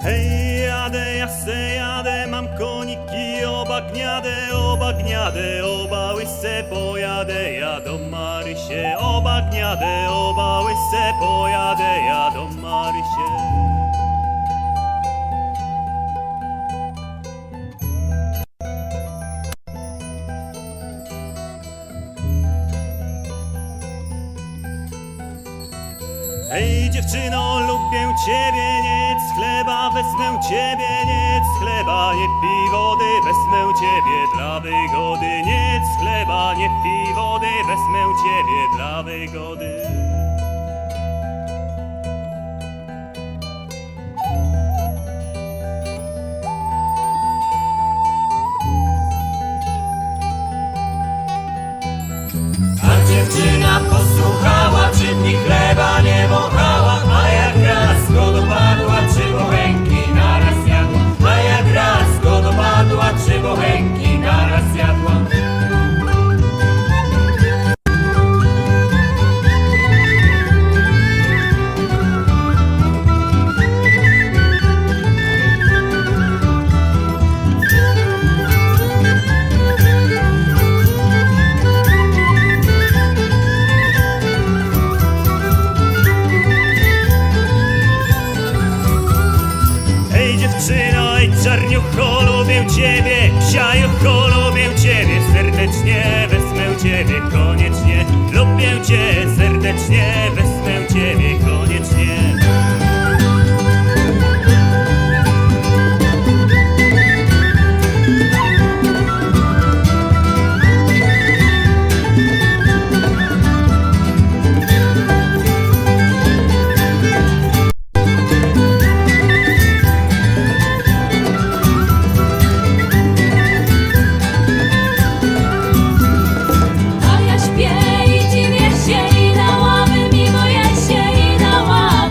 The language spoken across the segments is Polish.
Hej, jadę, ja se jadę, mam koniki, oba gniade, oba łyse pojadę, ja do Marysie. Oba gniade, oba łyse pojadę, ja do Marysie. Hej dziewczyno, lubię ciebie, nic chleba, wezmę ciebie, nic chleba, nie pij wody, wezmę ciebie dla wygody. Nic chleba, nie pij wody, wezmę ciebie dla wygody. A dziewczyna posłuchała, czy dni chleba nie wąchała, a jak raz go dopadła, trzy bochenki naraz jadła. A jak raz go dopadła, trzy bochenki naraz jadła. Hej dziewczyno, ej czarniucho, lubię ciebie, psiajucho, lubię ciebie, serdecznie wezmę ciebie koniecznie. Lubię cię serdecznie, wezmę ciebie koniecznie. A ja śpię i dziwię się i na ławy mi boję się i na ławy.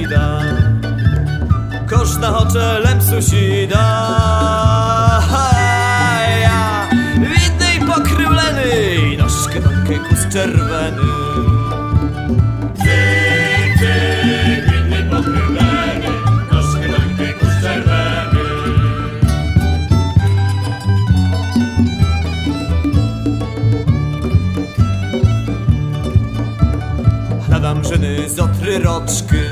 sida. Koszna hoczelem susida. Ja widnej pokrywleny, nożkę domkę kus czerweny. Cyk, cyk, winny pokrywleny, nożkę domkę kus czerweny. Nadam żyny z otry roczky,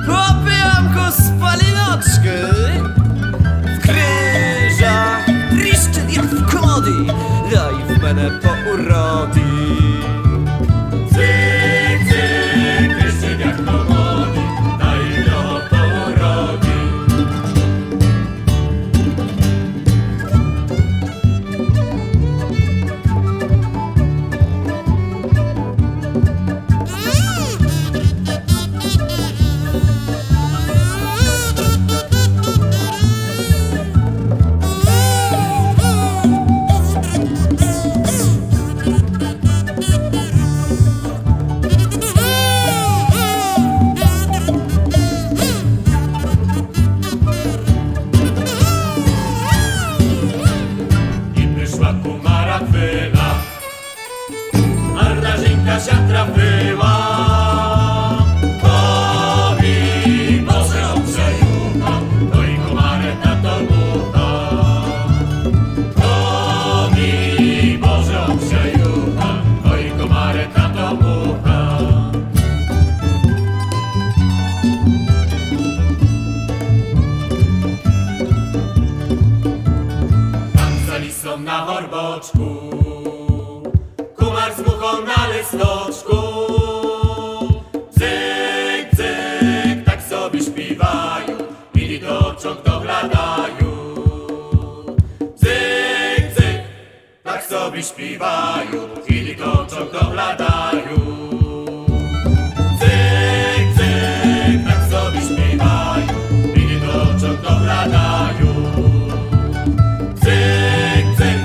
popijam go z palinoczky. W kryżach triszczy jak w komody, daj w menę po urody. Cyk, cyk, kryszczyk jak komody, daj do porody. Marna żynka się trafiła. Powi, Boże obszejucha, to i komarek na to mucha. Powi, Boże obszejucha, to i komarek na to mucha. Tam za lisą na horboczku, kumar z muchą na listочку. Cyk, cyk, tak sobie śpiewają i lidoczok doglądają. Cyk, cyk, tak sobie śpiewają i lidoczok doglądają. Cyk, cyk, tak sobie śpiewają i lidoczok doglądają. Cyk, cyk.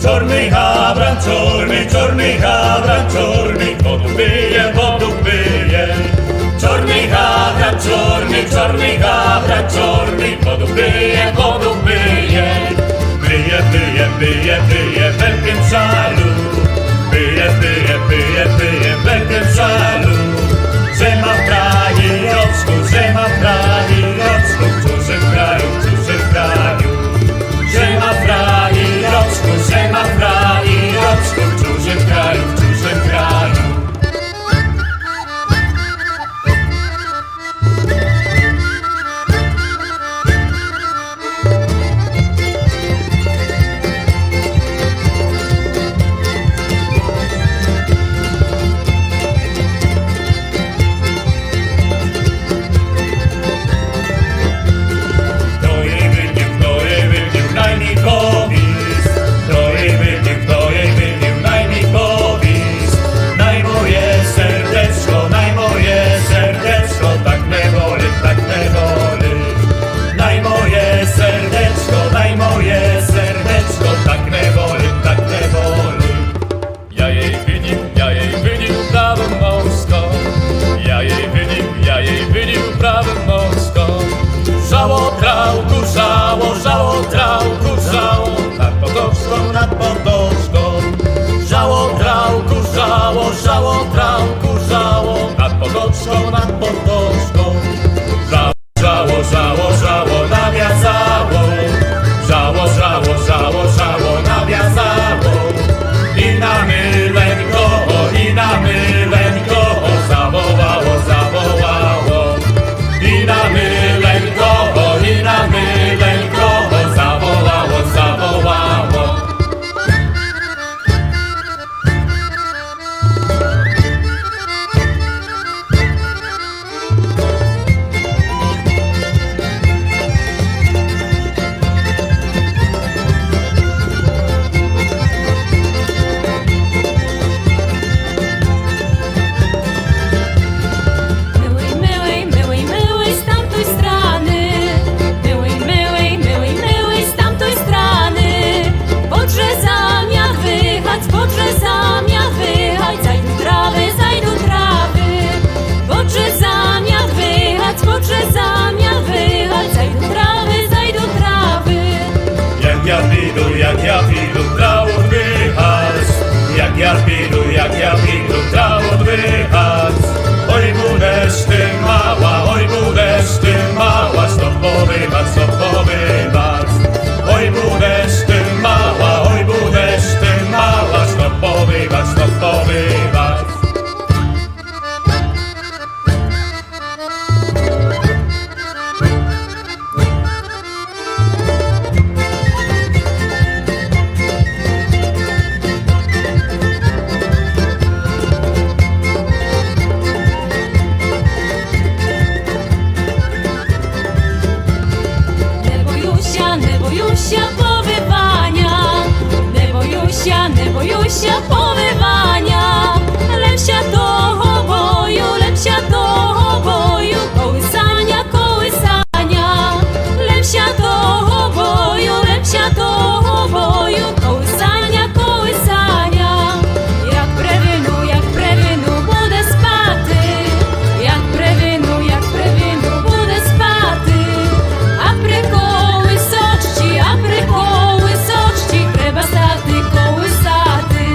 Czorny habran, czorny, wodu pije, wodu pije. Czorny habran, czorny, wodu pije, wodu pije. Pije, pije, pije, pije, w wielkim szalu. Pije, pije, pije, pije, w wielkim szalu. Że ma w krajowsku, że ma w krajowsku, w czужym kraju, w czужym kraju. Że ma w krajowsku, że ma w krajowsku, w czужym kraju, w czужym kraju. trałku, żało, żało, trałku, żało, nad potoczką, nad potoczką. Żało, trałku, żało, żało, trałku, żało, nad potoczką, nad potoczką. Żało, żało, żało, żało, nawiązało. Żało, żało, żało, żało, nawiązało. I na myleńko, i na myleńko, zawołało, zawołało. I na myleńko, i na myleńko, zawołało, zawołało. Myłej, myłej, myłej, myłej z tamtej strony. Myłej, myłej, myłej, myłej z tamtej strony. Podrze zamiach wychać, podrze zamiach wychać. Zajdą trawy, zajdą trawy. Podrze zamiach wychać, podrze zamiach wychać. Zajdą trawy, zajdą trawy. Jak ja pidu, trawo oddychać. Jak ja pidu, trawo oddychać. Oj budesz ty mała, oj budesz ty mała, stopowywać, stopowywać. Oj budesz ty mała, oj budesz ty mała, stopowywać, stopowywać. Nebojusia powywania. Nebojusia powywania. Lepsia do oboju, lepsia do oboju. Kołysania, kołysania. Lepsia do oboju, lepsia do oboju. Kołysania, kołysania. Jak prewynu, budę spaty. Jak prewynu, budę spaty. Aprikoły soczci, chleba staty, kołysaty.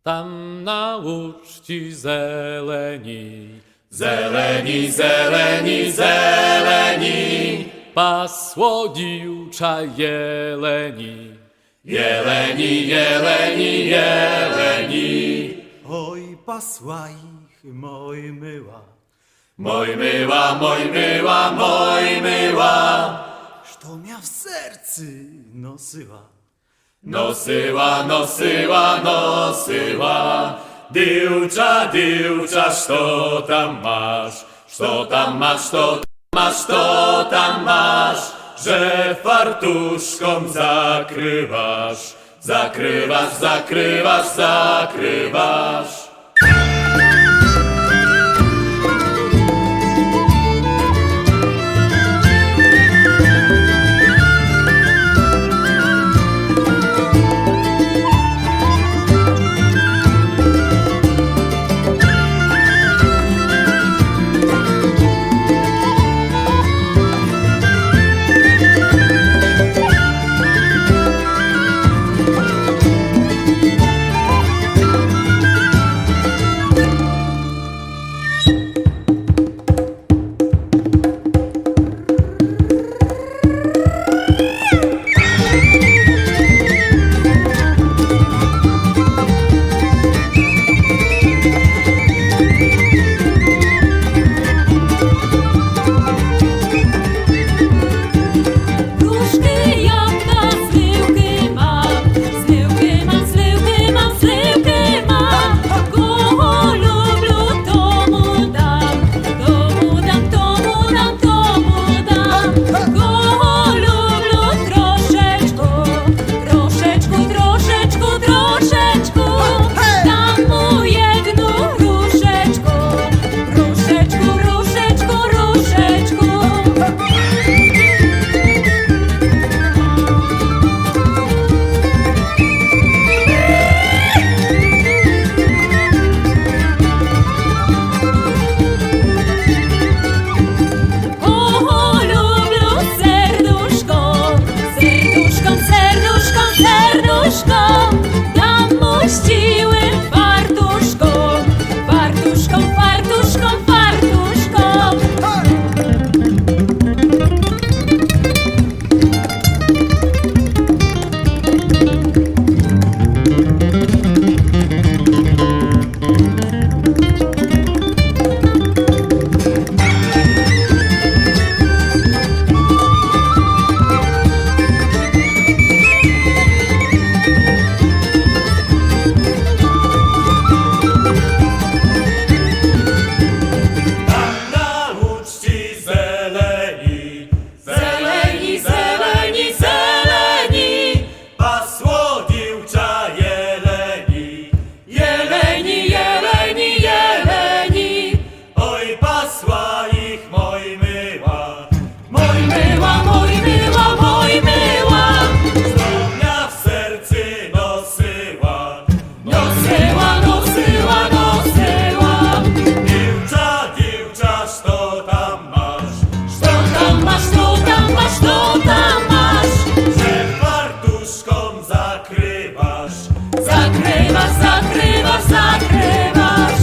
Tam na uczci zeleni, Zeleni, zeleni, zeleni, pasło dziłcza jeleni. jeleni, jeleni, jeleni. Oj, pasła ich moj myła, Moj myła, moj myła, moj myła, što mia w sercy nosyła. nosyła, nosyła, nosyła. Diłcza, diłcza, što tam masz? Što tam masz, što tam masz, što tam masz? Że fartuszką zakrywasz, zakrywasz, zakrywasz, zakrywasz. Różki jabłka, sliwki mam, sliwki mam, sliwki mam, sliwki mam. Kogo lubię, to mu dam, to mu dam, to mu dam, to mu dam. Kogo lubię, troszeczkę, troszeczkę, troszeczkę, troszeczkę. Dam mu jedną różeczkę, różeczkę, różeczkę, różeczkę. Kogo lubię, serduszko, serduszko, serduszko, serduszko. Dam mu siłę fartuszką, fartuszką, fartuszką, fartuszką. Tam na uczci zeleni, Zeleni, zeleni, zeleni. pasło diłcza jeleni, Jeleni, jeleni, jeleni. oj pasła ich moj myła, Moj myła, moj myła, moj myła. zdrownia w sercy nosyła, Nosyła, nosyła, nosyła. diłcza, diłcza, što tam masz? Što tam masz, što tam masz, što tam masz? Że fartuszką zakrywasz, Zakrywasz, zakrywasz, zakrywasz.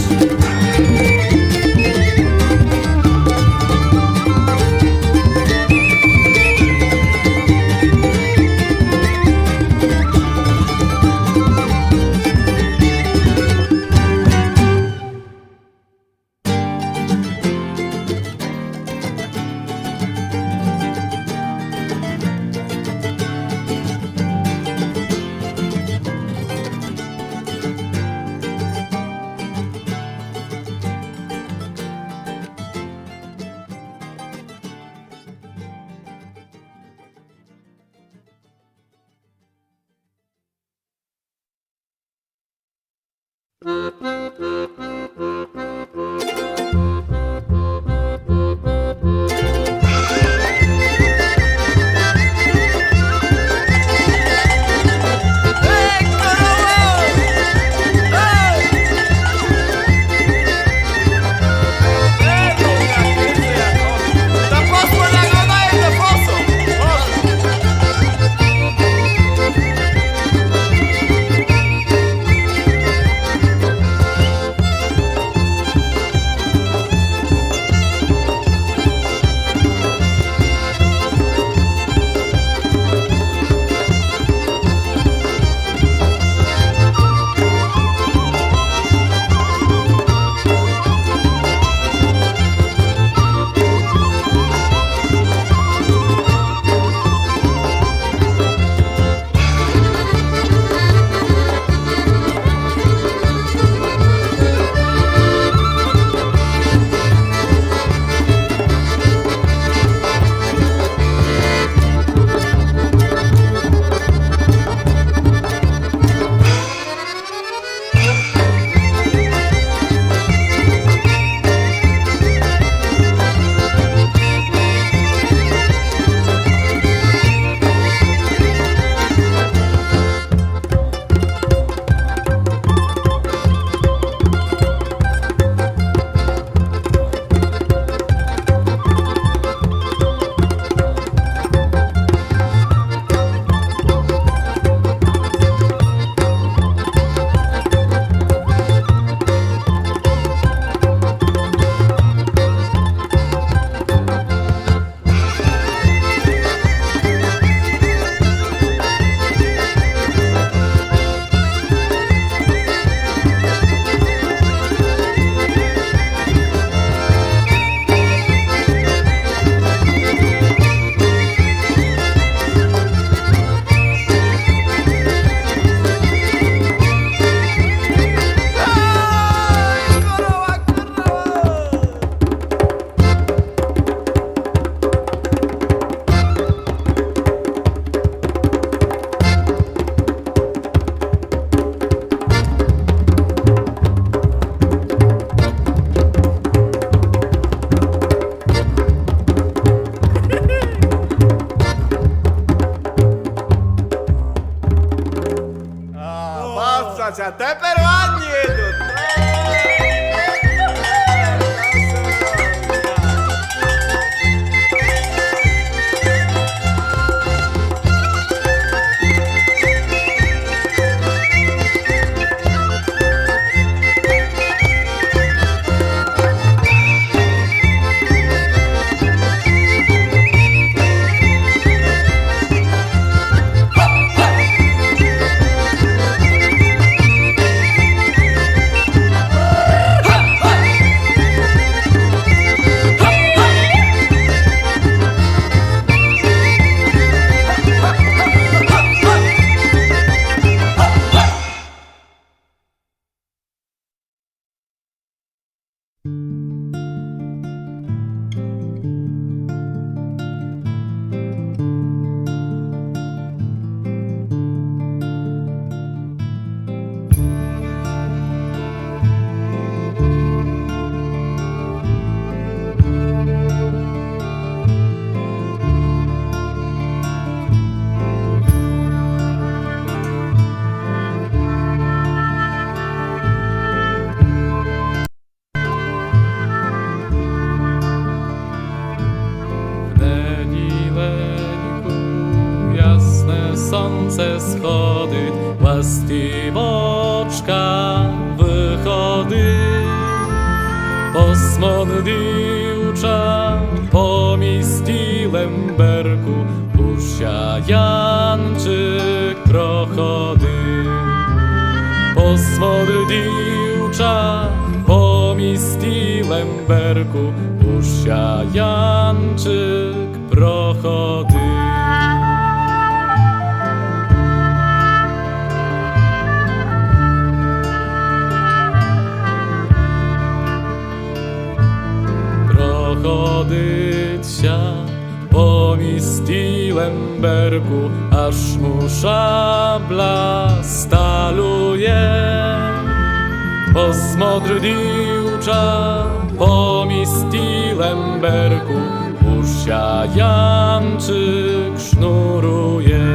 number one jedut. Słońce schody, łaskiwoczka wychody. Posmodliwcza pomisti Lemberku, usiajanczyk prochody. Posmodliwcza pomisti Lemberku, usiajanczyk prochody. Prochodycia pomisti Lemberku, aż mu szabla staluje. Posmodliwcza pomisti Lemberku, usiajanczyk sznuruje.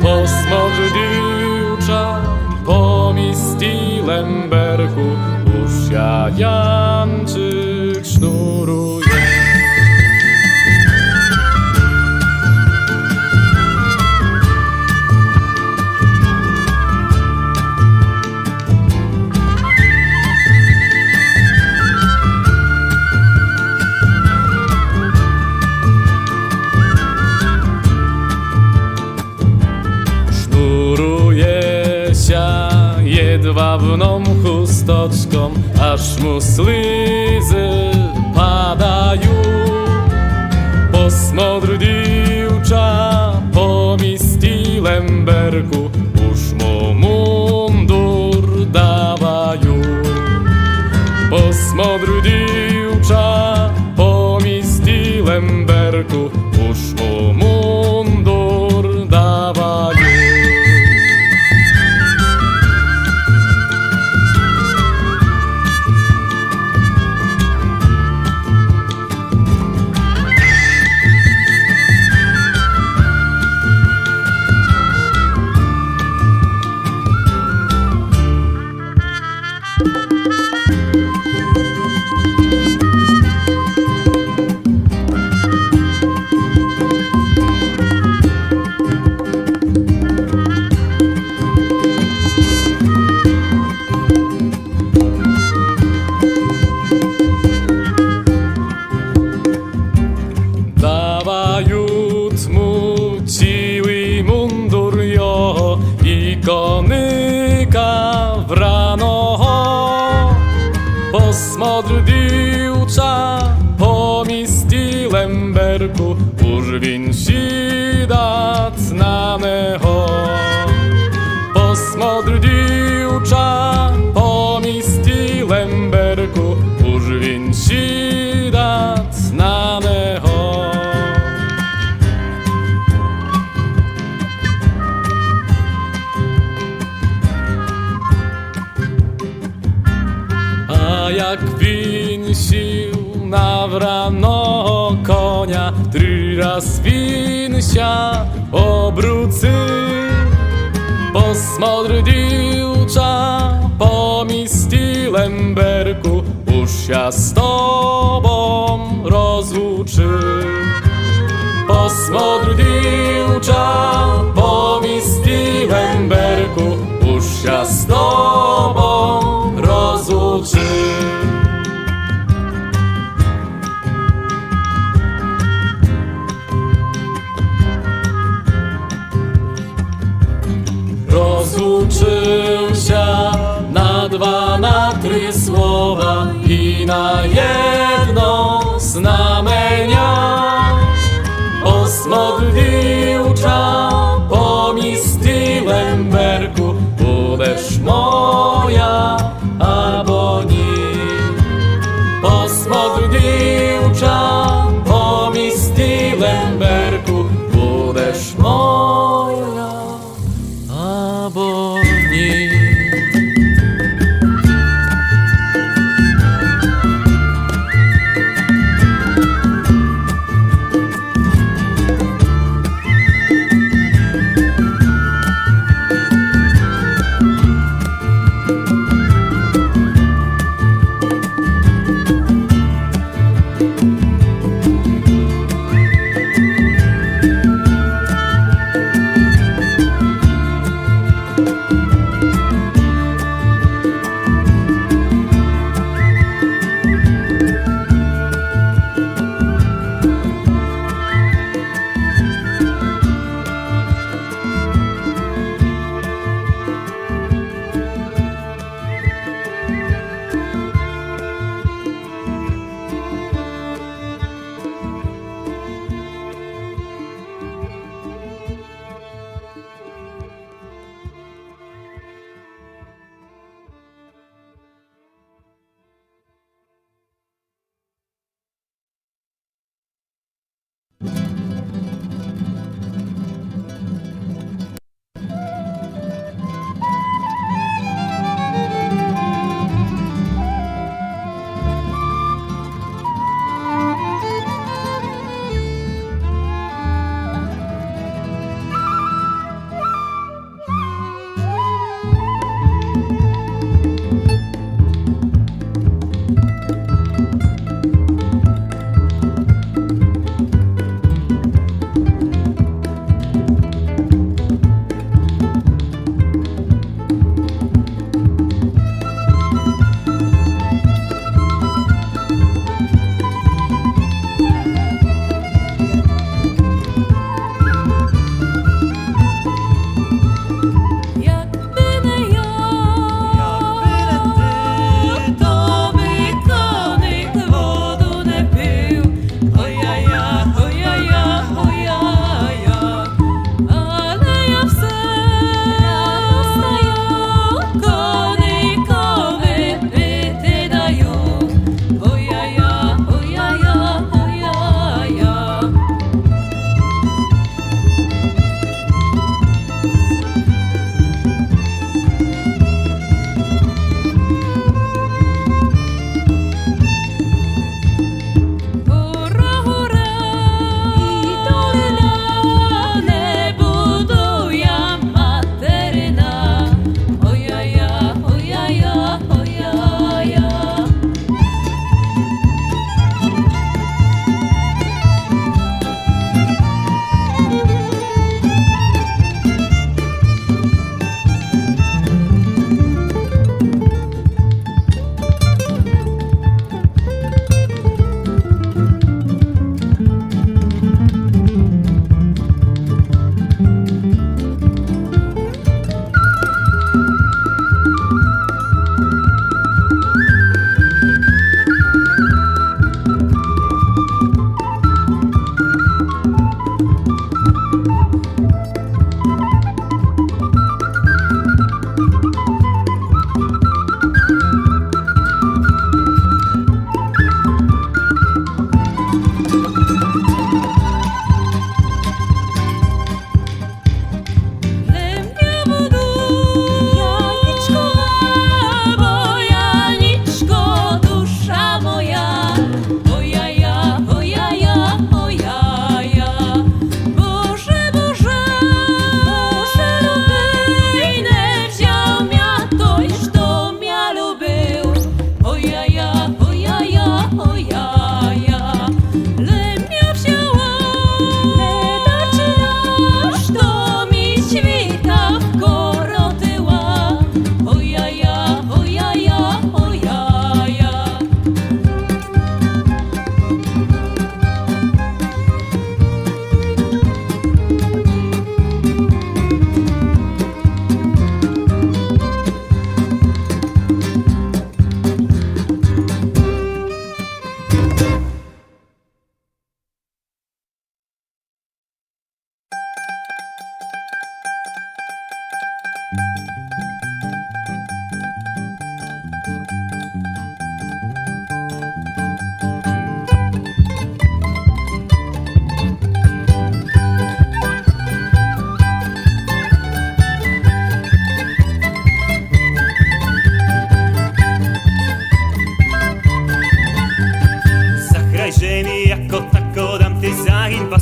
Posmodliwcza pomisti Lemberku, usiajanczyk sznuruje. Jedwabną chusteczką, aż mu slizy padają. Posmodliwcza pomisti Lemberku, już mu mundur dawają. Posmodliwcza pomisti Lemberku, już mu mundur dawają. Dawajut mu ciły mundur jo i konyka wrano. Posmodliwcza pomisti Lemberku, urwin sidat na neho. Posmodliwcza pomisti Lemberku, urwin sidat na neho. A jak winsił na wrano konia, 3 raz winsia obrócy. Posmodliwcza się z tobą rozłuczy. Posmodliwcza pomisti Lemberku, już się z tobą rozłuczy. Rozłuczył się na dwa, na trzy słowa i na jedno znamienia. Posmodliwcza pomisti Lemberku, budesz moja albo nie. Posmodliwcza pomisti Lemberku, budesz moja albo nie.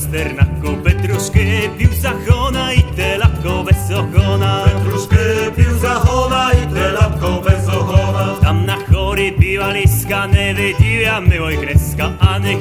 pasternaku, petruszkę pił zachona i te latko bez ochona. Petruszkę pił zachona i te latko bez ochona. Tam na chory biła liska, ne wydiła myłoj kreska, ane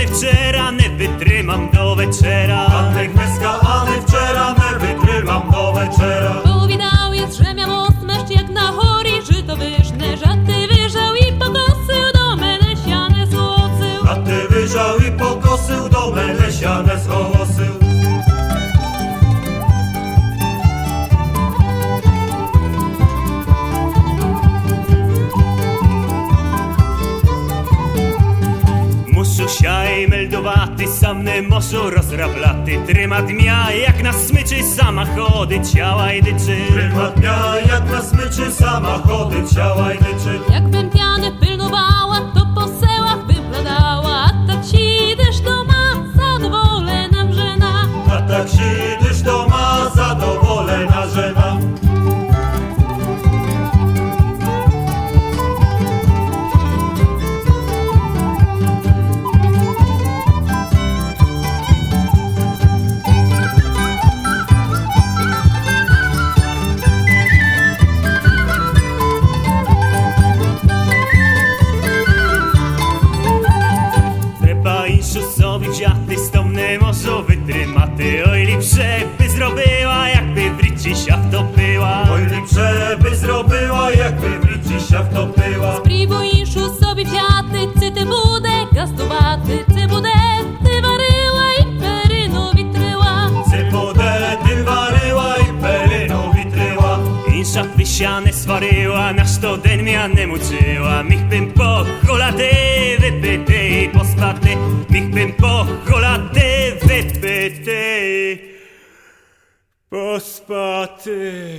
wczera, ne wytrzymam do wieczera. Ane kreska, ane wczera, ne wytrymam do wieczera. Powiedał jest, że miał osmeszcz jak na chori, że to wyżne, żaty wyżał i pokosył do mene siane złocył. A ty wyżał i pokosył do mele siane zhołosył. Muszę siaj meldowaty, sam ne mosu rozraplaty, trymat mia jak na smyczy samochody, ciała i dyczy. Prymat dnia jak na smyczy, samochody ciała i dyczy. Jakbym pianę pilnowała, to po sełach bym bladała, a tak ci też doma zadowolona żena. A tak sidysz to ma zadowolona żena. Treba inszu sobie wzięty, z tą ne może wytrymaty. Oj lipsze by zrobiła, jakby w ryci siach topiła. Oj lipsze by zrobiła, jakby w ryci się wtopiła. Spróbujszu sobie wzięty, ty budę gastowaty, ty budę ty waryła i perynu witryła. Cypodę ty waryła i peryną witryła. Insza wysiane swaryła, nasz to den miane muczyła. Mich bym po cholaty wypyty i pospaty. Mich bym po cholaty wypyty pospaty.